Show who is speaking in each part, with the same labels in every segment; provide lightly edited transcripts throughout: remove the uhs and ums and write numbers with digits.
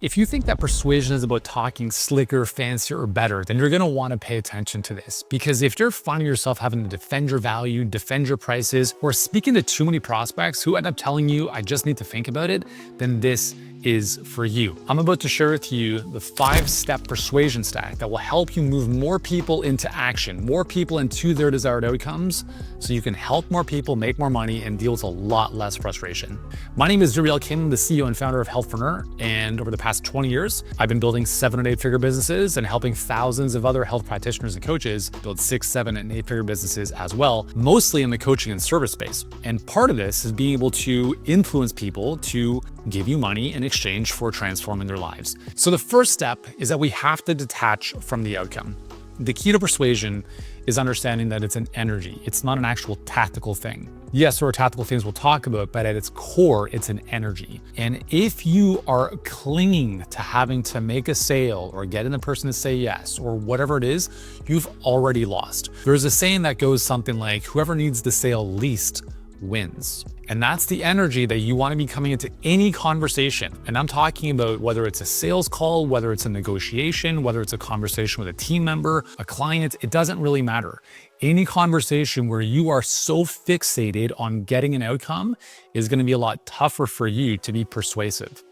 Speaker 1: If you think that persuasion is about talking slicker, fancier, or better, then you're gonna wanna pay attention to this. Because if you're finding yourself having to defend your value, defend your prices, or speaking to too many prospects who end up telling you, I just need to think about it, then this is for you. I'm about to share with you the 5-step persuasion stack that will help you move more people into action, more people into their desired outcomes, so you can help more people make more money and deal with a lot less frustration. My name is Yuri, Elkaim, the CEO and founder of Healthpreneur, and over the past 20 years, I've been building 7- and 8-figure businesses and helping thousands of other health practitioners and coaches build 6-, 7-, and 8-figure businesses as well, mostly in the coaching and service space. And part of this is being able to influence people to give you money in exchange for transforming their lives. So the first step is that we have to detach from the outcome. The key to persuasion is understanding that it's an energy. It's not an actual tactical thing. Yes, there are tactical things we'll talk about, but at its core, it's an energy. And if you are clinging to having to make a sale or getting the person to say yes, or whatever it is, you've already lost. There's a saying that goes something like, whoever needs the sale least wins. And that's the energy that you want to be coming into any conversation. And I'm talking about whether it's a sales call, whether it's a negotiation, whether it's a conversation with a team member, a client, it doesn't really matter. Any conversation where you are so fixated on getting an outcome is going to be a lot tougher for you to be persuasive.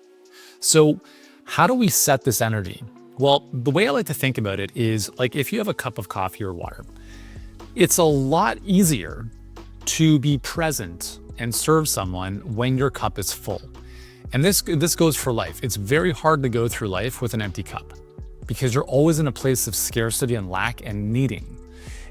Speaker 1: So how do we set this energy? Well, the way I like to think about it is like if you have a cup of coffee or water, it's a lot easier to be present and serve someone when your cup is full. And this goes for life. It's very hard to go through life with an empty cup because you're always in a place of scarcity and lack and needing.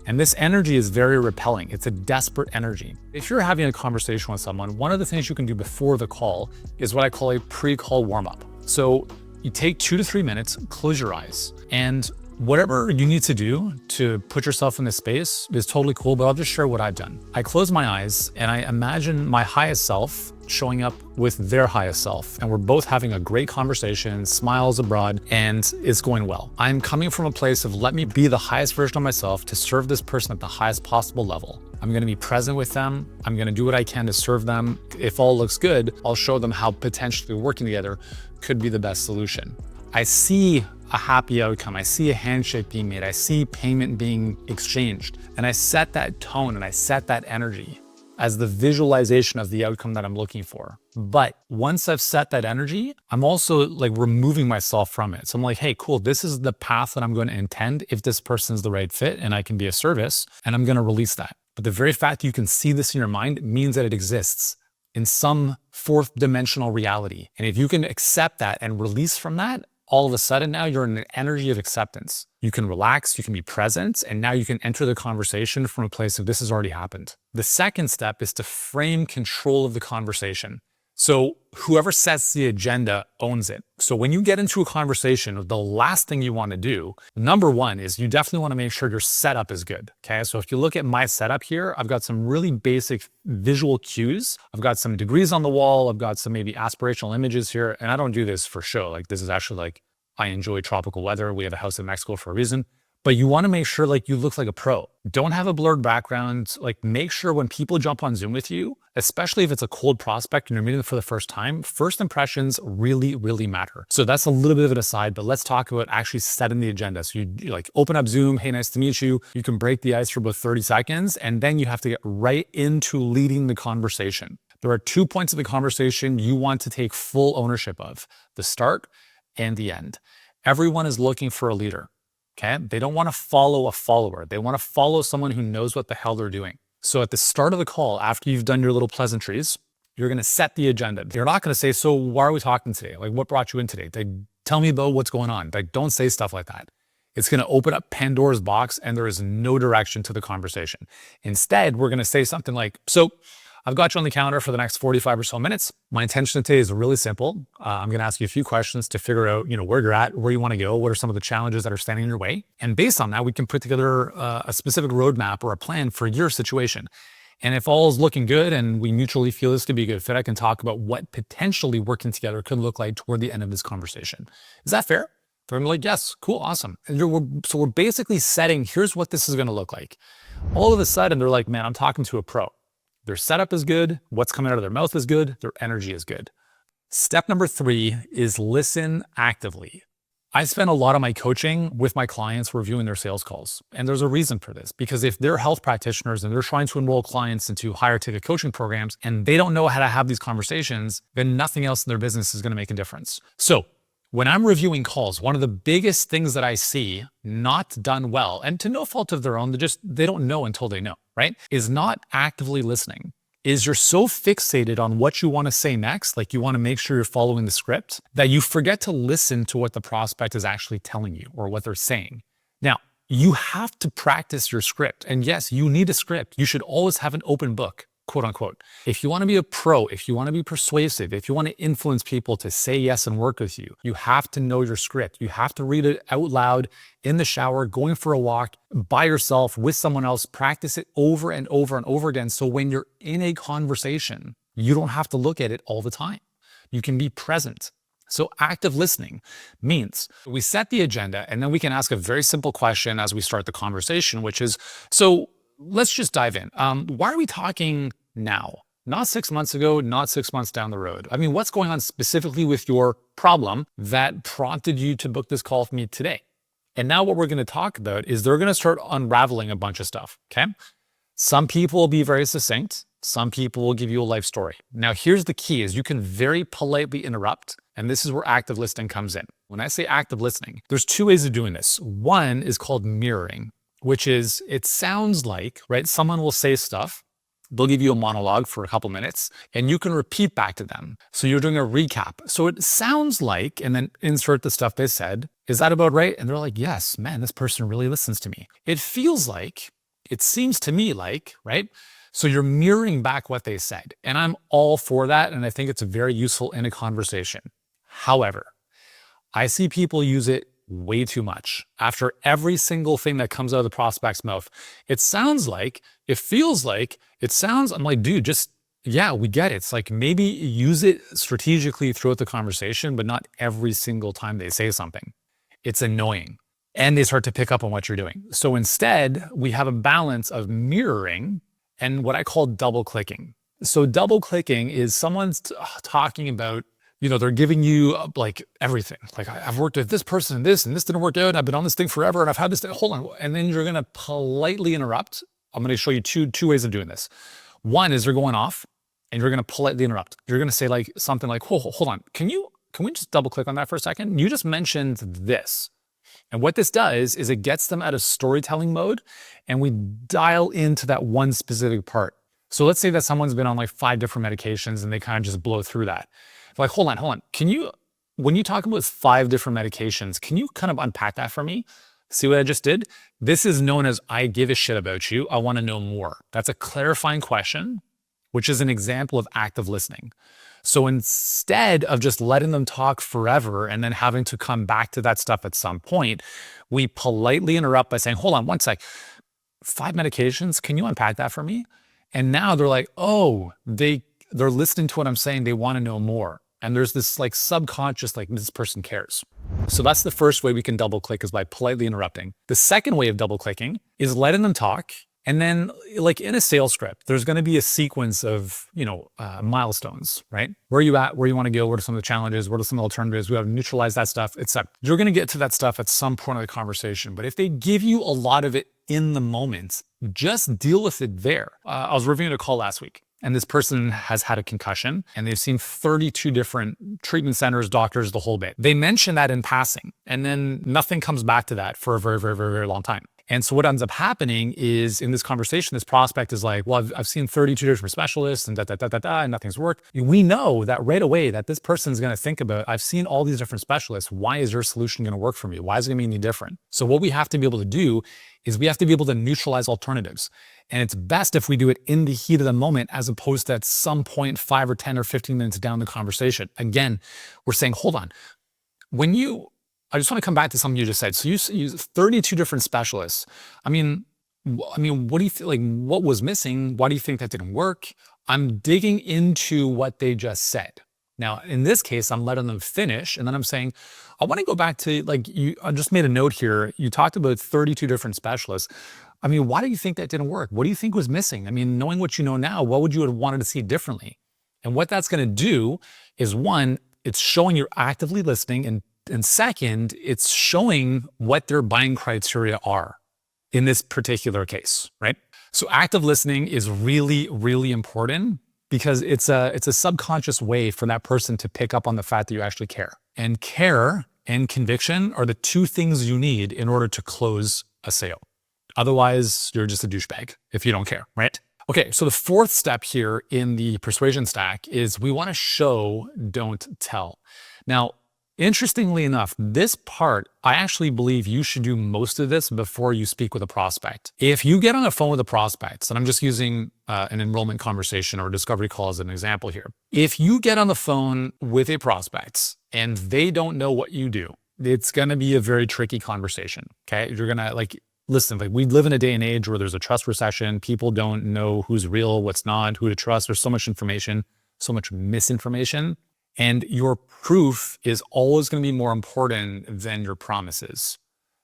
Speaker 1: And this energy is very repelling. It's a desperate energy. If you're having a conversation with someone, one of the things you can do before the call is what I call a pre-call warm-up. So you take 2 to 3 minutes, close your eyes, and whatever you need to do to put yourself in this space is totally cool, but I'll just share what I've done. I close my eyes and I imagine my highest self showing up with their highest self. And we're both having a great conversation, smiles abroad, and it's going well. I'm coming from a place of let me be the highest version of myself to serve this person at the highest possible level. I'm gonna be present with them. I'm gonna do what I can to serve them. If all looks good, I'll show them how potentially working together could be the best solution. I see a happy outcome. I see a handshake being made. I see payment being exchanged. And I set that tone and I set that energy as the visualization of the outcome that I'm looking for. But once I've set that energy, I'm also like removing myself from it. So I'm like, hey, cool, this is the path that I'm going to intend if this person's the right fit and I can be of service, and I'm going to release that. But the very fact that you can see this in your mind means that it exists in some 4th dimensional reality. And if you can accept that and release from that, all of a sudden now you're in an energy of acceptance. You can relax, you can be present, and now you can enter the conversation from a place of this has already happened. The second step is to frame control of the conversation. So whoever sets the agenda owns it. So when you get into a conversation, the last thing you want to do, number one, is you definitely want to make sure your setup is good. Okay. So if you look at my setup here, I've got some really basic visual cues. I've got some degrees on the wall. I've got some maybe aspirational images here. And I don't do this for show. Like this is actually like, I enjoy tropical weather. We have a house in Mexico for a reason. But you want to make sure like you look like a pro. Don't have a blurred background. Like make sure when people jump on Zoom with you, especially if it's a cold prospect and you're meeting them for the first time, first impressions really, really matter. So that's a little bit of an aside, but let's talk about actually setting the agenda. So you like open up Zoom, hey, nice to meet you. You can break the ice for about 30 seconds, and then you have to get right into leading the conversation. There are 2 points of the conversation you want to take full ownership of: the start and the end. Everyone is looking for a leader. Okay. They don't want to follow a follower. They want to follow someone who knows what the hell they're doing. So at the start of the call, after you've done your little pleasantries, you're going to set the agenda. You're not going to say, so why are we talking today? Like, what brought you in today? Like, tell me about what's going on. Like, don't say stuff like that. It's going to open up Pandora's box and there is no direction to the conversation. Instead, we're going to say something like, so I've got you on the calendar for the next 45 or so minutes. My intention today is really simple. I'm going to ask you a few questions to figure out, where you're at, where you want to go, what are some of the challenges that are standing in your way. And based on that, we can put together a specific roadmap or a plan for your situation. And if all is looking good and we mutually feel this to be a good fit, I can talk about what potentially working together could look like toward the end of this conversation. Is that fair? So I'm like, yes, cool, awesome. And so we're basically setting, here's what this is going to look like. All of a sudden, they're like, man, I'm talking to a pro. Their setup is good. What's coming out of their mouth is good. Their energy is good. Step number 3 is listen actively. I spend a lot of my coaching with my clients reviewing their sales calls. And there's a reason for this, because if they're health practitioners and they're trying to enroll clients into higher ticket coaching programs and they don't know how to have these conversations, then nothing else in their business is going to make a difference. So when I'm reviewing calls, one of the biggest things that I see not done well, and to no fault of their own, they don't know until they know, right? Is not actively listening. Is you're so fixated on what you want to say next, like you want to make sure you're following the script, that you forget to listen to what the prospect is actually telling you or what they're saying. Now, you have to practice your script. And yes, you need a script. You should always have an open book, quote unquote. If you want to be a pro, if you want to be persuasive, if you want to influence people to say yes and work with you, you have to know your script. You have to read it out loud in the shower, going for a walk, by yourself, with someone else, practice it over and over and over again. So when you're in a conversation, you don't have to look at it all the time. You can be present. So active listening means we set the agenda and then we can ask a very simple question as we start the conversation, which is, so let's just dive in. Why are we talking now? Not 6 months ago, not 6 months down the road. I mean, what's going on specifically with your problem that prompted you to book this call with me today? And now what we're going to talk about is they're going to start unraveling a bunch of stuff, okay? Some people will be very succinct. Some people will give you a life story. Now, here's the key is you can very politely interrupt, and this is where active listening comes in. When I say active listening, there's 2 ways of doing this. One is called mirroring, which is it sounds like, right? Someone will say stuff. They'll give you a monologue for a couple minutes and you can repeat back to them. So you're doing a recap. So it sounds like, and then insert the stuff they said. Is that about right? And they're like, yes, man, this person really listens to me. It feels like, it seems to me like, right? So you're mirroring back what they said. And I'm all for that. And I think it's very useful in a conversation. However, I see people use it way too much. After every single thing that comes out of the prospect's mouth, it sounds like, it feels like, it sounds, I'm like, dude, just, yeah, we get it. It's like maybe use it strategically throughout the conversation, but not every single time they say something. It's annoying. And they start to pick up on what you're doing. So instead, we have a balance of mirroring and what I call double clicking. So double clicking is someone's talking about, you know, they're giving you like everything. Like I've worked with this person and this didn't work out. And I've been on this thing forever and I've had this thing. Hold on. And then you're going to politely interrupt. I'm going to show you two ways of doing this. One is they're going off and you're going to politely interrupt. You're going to say like something like, hold on. Can we just double click on that for a second? You just mentioned this. And what this does is it gets them out of storytelling mode and we dial into that one specific part. So let's say that someone's been on like 5 different medications and they kind of just blow through that. Like, hold on. When you talk about 5 different medications, can you kind of unpack that for me? See what I just did? This is known as I give a shit about you. I want to know more. That's a clarifying question, which is an example of active listening. So instead of just letting them talk forever and then having to come back to that stuff at some point, we politely interrupt by saying, hold on one sec, 5 medications, can you unpack that for me? And now they're like, oh, they're listening to what I'm saying. They want to know more. And there's this like subconscious, like this person cares. So that's the first way we can double click is by politely interrupting. The second way of double clicking is letting them talk. And then like in a sales script, there's going to be a sequence of, milestones, right? Where are you at, where you want to go, what are some of the challenges, what are some alternatives, we have to neutralize that stuff, etc. You're going to get to that stuff at some point of the conversation. But if they give you a lot of it in the moment, just deal with it there. I was reviewing a call last week. And this person has had a concussion and they've seen 32 different treatment centers, doctors, the whole bit. They mention that in passing and then nothing comes back to that for a very, very, very, very long time. And so what ends up happening is in this conversation, this prospect is like, well, I've seen 32 different specialists and and nothing's worked. We know that right away that this person's going to think about, I've seen all these different specialists. Why is your solution going to work for me? Why is it going to be any different? So what we have to be able to do is we have to be able to neutralize alternatives. And it's best if we do it in the heat of the moment, as opposed to at some point 5 or 10 or 15 minutes down the conversation. Again, we're saying, hold on. I just want to come back to something you just said. So you use 32 different specialists. I mean, what do you feel like, what was missing? Why do you think that didn't work? I'm digging into what they just said. Now, in this case, I'm letting them finish. And then I'm saying, I want to go back to I just made a note here. You talked about 32 different specialists. I mean, why do you think that didn't work? What do you think was missing? I mean, knowing what you know now, what would you have wanted to see differently? And what that's going to do is, one, it's showing you're actively listening. And second, it's showing what their buying criteria are in this particular case, right? So active listening is really, really important because it's a subconscious way for that person to pick up on the fact that you actually care. And care and conviction are the two things you need in order to close a sale. Otherwise, you're just a douchebag if you don't care, right? Okay, so the fourth step here in the persuasion stack is we want to show, don't tell. Now, interestingly enough, this part, I actually believe you should do most of this before you speak with a prospect. If you get on the phone with a prospect, and I'm just using an enrollment conversation or a discovery call as an example here. If you get on the phone with a prospect and they don't know what you do, it's going to be a very tricky conversation, okay? You're going to listen, we live in a day and age where there's a trust recession. People don't know who's real, what's not, who to trust. There's so much information, so much misinformation. And your proof is always going to be more important than your promises.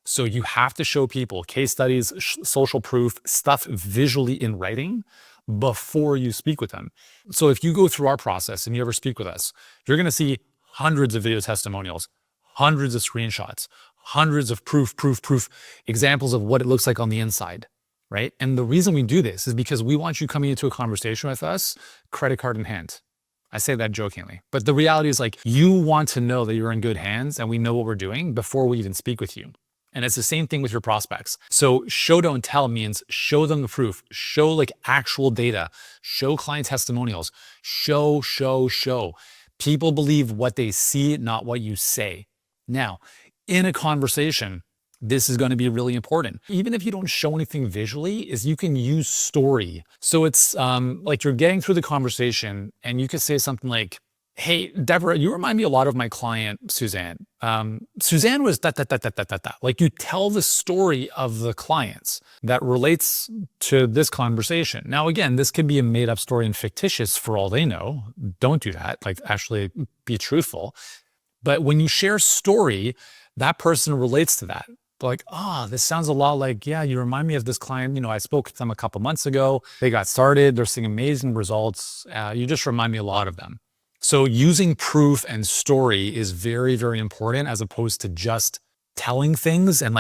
Speaker 1: So you have to show people case studies, social proof, stuff visually in writing before you speak with them. So if you go through our process and you ever speak with us, you're going to see hundreds of video testimonials, hundreds of screenshots, hundreds of proof examples of what it looks like on the inside, right? And the reason we do this is because we want you coming into a conversation with us, credit card in hand. I say that jokingly, but the reality is you want to know that you're in good hands and we know what we're doing before we even speak with you. And it's the same thing with your prospects. So show, don't tell means show them the proof, show actual data, show client testimonials, show. People believe what they see, not what you say. Now, in a conversation, this is going to be really important. Even if you don't show anything visually, is you can use story. So it's you're getting through the conversation and you could say something like, hey, Deborah, you remind me a lot of my client, Suzanne. Suzanne was da. You tell the story of the clients that relates to this conversation. Now, again, this could be a made up story and fictitious for all they know. Don't do that. Actually be truthful. But when you share story, that person relates to that. This sounds a lot yeah, you remind me of this client. I spoke with them a couple months ago. They got started. They're seeing amazing results. You just remind me a lot of them. So using proof and story is very, very important as opposed to just telling things and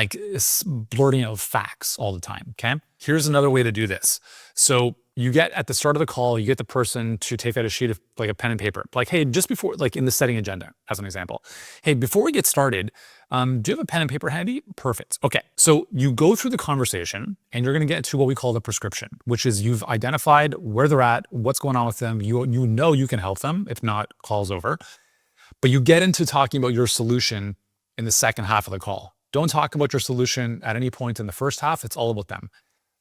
Speaker 1: blurting out facts all the time, okay? Here's another way to do this. So you get at the start of the call, you get the person to take out a sheet of a pen and paper. Hey, just before, in the setting agenda, as an example. Hey, before we get started, do you have a pen and paper handy? Perfect. Okay. So you go through the conversation and you're going to get to what we call the prescription, which is you've identified where they're at, what's going on with them. You know you can help them. If not, call's over. But you get into talking about your solution in the second half of the call. Don't talk about your solution at any point in the first half. It's all about them.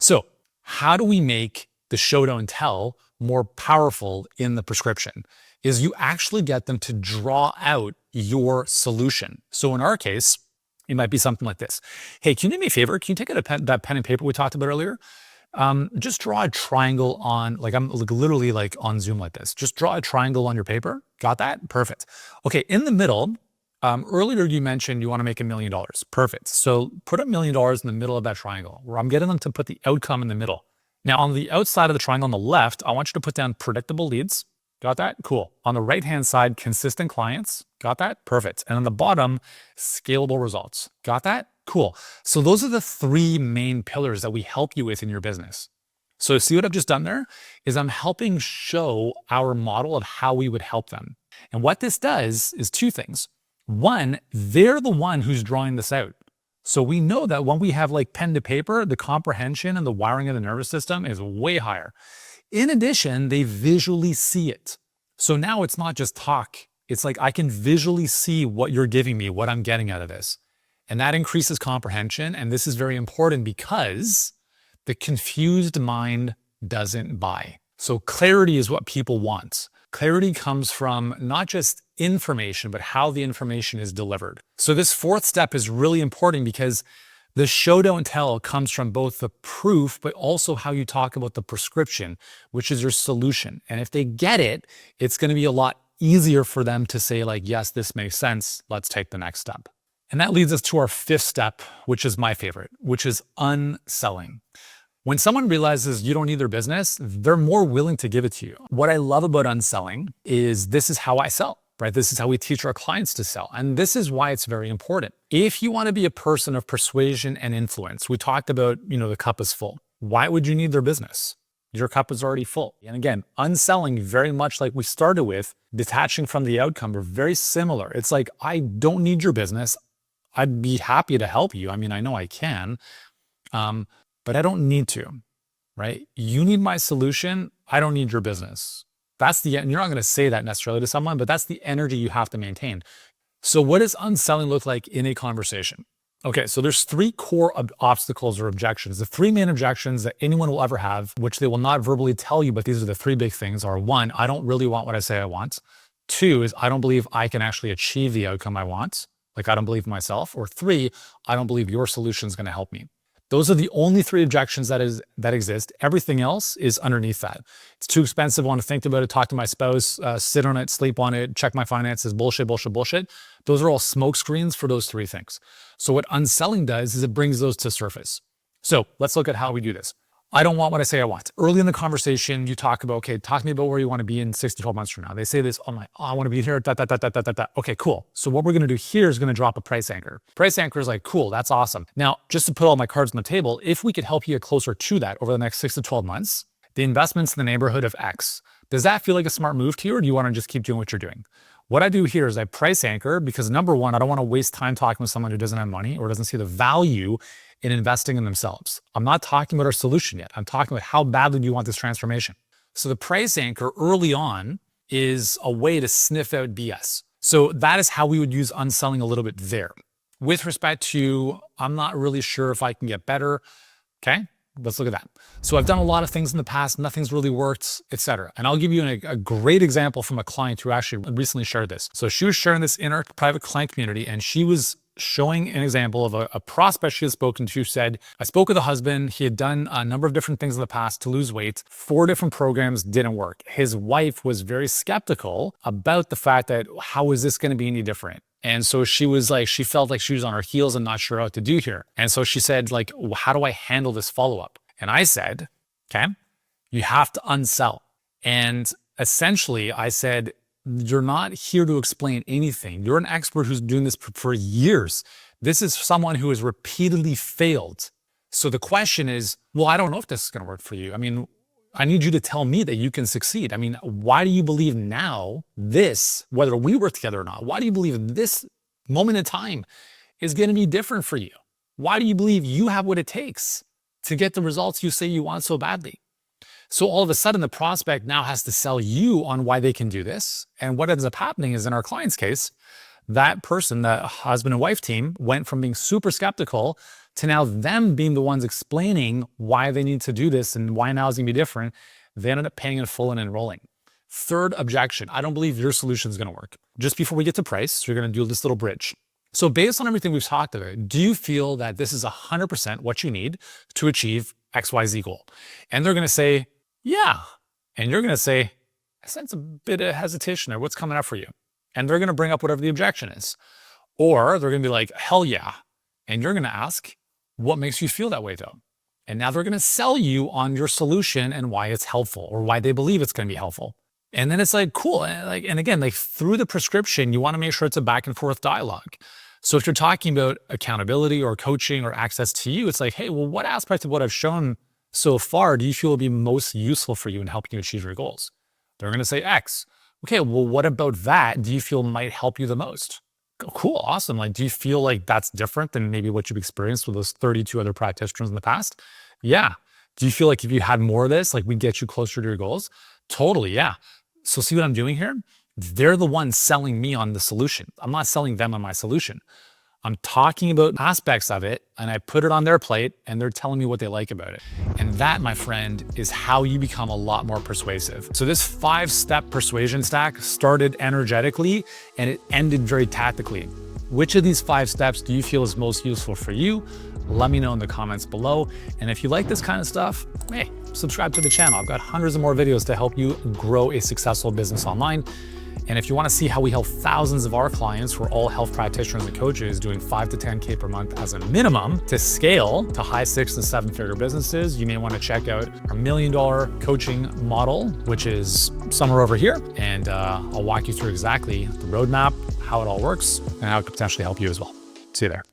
Speaker 1: So how do we make the show, don't tell more powerful in the prescription? Is you actually get them to draw out your solution. So in our case, it might be something like this. Hey, can you do me a favor? Can you take out that pen and paper we talked about earlier? Just draw a triangle on, I'm literally on Zoom like this. Just draw a triangle on your paper. Got that? Perfect. Okay, in the middle, earlier you mentioned you want to make $1 million. Perfect. So put $1 million in the middle of that triangle, where I'm getting them to put the outcome in the middle. Now on the outside of the triangle on the left, I want you to put down predictable leads. Got that? Cool. On the right-hand side, consistent clients. Got that? Perfect. And on the bottom, scalable results. Got that? Cool. So those are the three main pillars that we help you with in your business. So see what I've just done there is I'm helping show our model of how we would help them. And what this does is two things. One, they're the one who's drawing this out. So we know that when we have pen to paper, the comprehension and the wiring of the nervous system is way higher. In addition, they visually see it. So now it's not just talk. It's I can visually see what you're giving me, what I'm getting out of this. And that increases comprehension. And this is very important because the confused mind doesn't buy. So clarity is what people want. Clarity comes from not just information, but how the information is delivered. So this fourth step is really important because the show, don't tell comes from both the proof, but also how you talk about the prescription, which is your solution. And if they get it, it's going to be a lot easier for them to say yes, this makes sense. Let's take the next step. And that leads us to our fifth step, which is my favorite, which is unselling. When someone realizes you don't need their business, they're more willing to give it to you. What I love about Unselling is this is how I sell, right? This is how we teach our clients to sell. And this is why it's very important. If you want to be a person of persuasion and influence, we talked about, the cup is full. Why would you need their business? Your cup is already full. And again, Unselling, very much like we started with, detaching from the outcome, are very similar. It's like, I don't need your business. I'd be happy to help you. I mean, I know I can, but I don't need to, right? You need my solution. I don't need your business. And you're not going to say that necessarily to someone, but that's the energy you have to maintain. So what does Unselling look like in a conversation? Okay, so there's 3 core obstacles or objections. The 3 main objections that anyone will ever have, which they will not verbally tell you, but these are the 3 big things, are 1, I don't really want what I say I want. 2 is I don't believe I can actually achieve the outcome I want. Like I don't believe in myself. Or 3, I don't believe your solution is going to help me. Those are the only 3 objections that exist. Everything else is underneath that. It's too expensive. I want to think about it, talk to my spouse, sit on it, sleep on it, check my finances, bullshit, bullshit, bullshit. Those are all smoke screens for those 3 things. So what Unselling does is it brings those to surface. So let's look at how we do this. I don't want what I say I want. Early in the conversation, you talk about, okay, talk to me about where you want to be in 6 to 12 months from now. They say this, I want to be here, Okay, cool. So what we're going to do here is going to drop a price anchor. Price anchor is like, cool, that's awesome. Now, just to put all my cards on the table, if we could help you get closer to that over the next 6 to 12 months, the investment's in the neighborhood of X. Does that feel like a smart move to you, or do you want to just keep doing what you're doing? What I do here is I price anchor because number 1, I don't want to waste time talking with someone who doesn't have money or doesn't see the value in investing in themselves. I'm not talking about our solution yet. I'm talking about how badly do you want this transformation. So the price anchor early on is a way to sniff out BS. So that is how we would use Unselling a little bit there. With respect to, I'm not really sure if I can get better. Okay, let's look at that. So I've done a lot of things in the past, nothing's really worked, etc. And I'll give you a great example from a client who actually recently shared this. So she was sharing this in our private client community, and she was showing an example of a prospect she had spoken to. Said, I spoke with a husband. He had done a number of different things in the past to lose weight. 4 different programs didn't work. His wife was very skeptical about the fact that how is this going to be any different? And so she was like, she felt like she was on her heels and not sure what to do here. And so she said, like, how do I handle this follow-up? And I said, okay, you have to unsell. And essentially I said, you're not here to explain anything. You're an expert who's doing this for years. This is someone who has repeatedly failed. So the question is, well, I don't know if this is going to work for you. I mean, I need you to tell me that you can succeed. I mean, why do you believe now this, whether we work together or not, why do you believe this moment in time is going to be different for you? Why do you believe you have what it takes to get the results you say you want so badly? So all of a sudden, the prospect now has to sell you on why they can do this. And what ends up happening is, in our client's case, that person, the husband and wife team, went from being super skeptical to now them being the ones explaining why they need to do this and why now is going to be different. They ended up paying in full and enrolling. 3rd objection, I don't believe your solution is going to work. Just before we get to price, we're going to do this little bridge. So based on everything we've talked about, do you feel that this is 100% what you need to achieve XYZ goal? And they're going to say, yeah. And you're going to say, I sense a bit of hesitation there. What's coming up for you? And they're going to bring up whatever the objection is. Or they're going to be like, hell yeah. And you're going to ask, what makes you feel that way though? And now they're going to sell you on your solution and why it's helpful or why they believe it's going to be helpful. And then it's like, cool. And again, like through the prescription, you want to make sure it's a back and forth dialogue. So if you're talking about accountability or coaching or access to you, it's like, hey, well, what aspect of what I've shown so far do you feel will be most useful for you in helping you achieve your goals? They're going to say X. Okay, well, what about that do you feel might help you the most? Cool, awesome. Like, do you feel like that's different than maybe what you've experienced with those 32 other practitioners in the past? Yeah. Do you feel like if you had more of this, like we'd get you closer to your goals? Totally, yeah. So see what I'm doing here? They're the ones selling me on the solution. I'm not selling them on my solution. I'm talking about aspects of it and I put it on their plate and they're telling me what they like about it. And that, my friend, is how you become a lot more persuasive. So this 5-step persuasion stack started energetically and it ended very tactically. Which of these 5 steps do you feel is most useful for you? Let me know in the comments below. And if you like this kind of stuff, hey, subscribe to the channel. I've got hundreds of more videos to help you grow a successful business online. And if you want to see how we help thousands of our clients who are all health practitioners and coaches doing 5 to 10K per month as a minimum to scale to high 6 to 7 figure businesses, you may want to check out our $1 million coaching model, which is somewhere over here. And I'll walk you through exactly the roadmap, how it all works, and how it could potentially help you as well. See you there.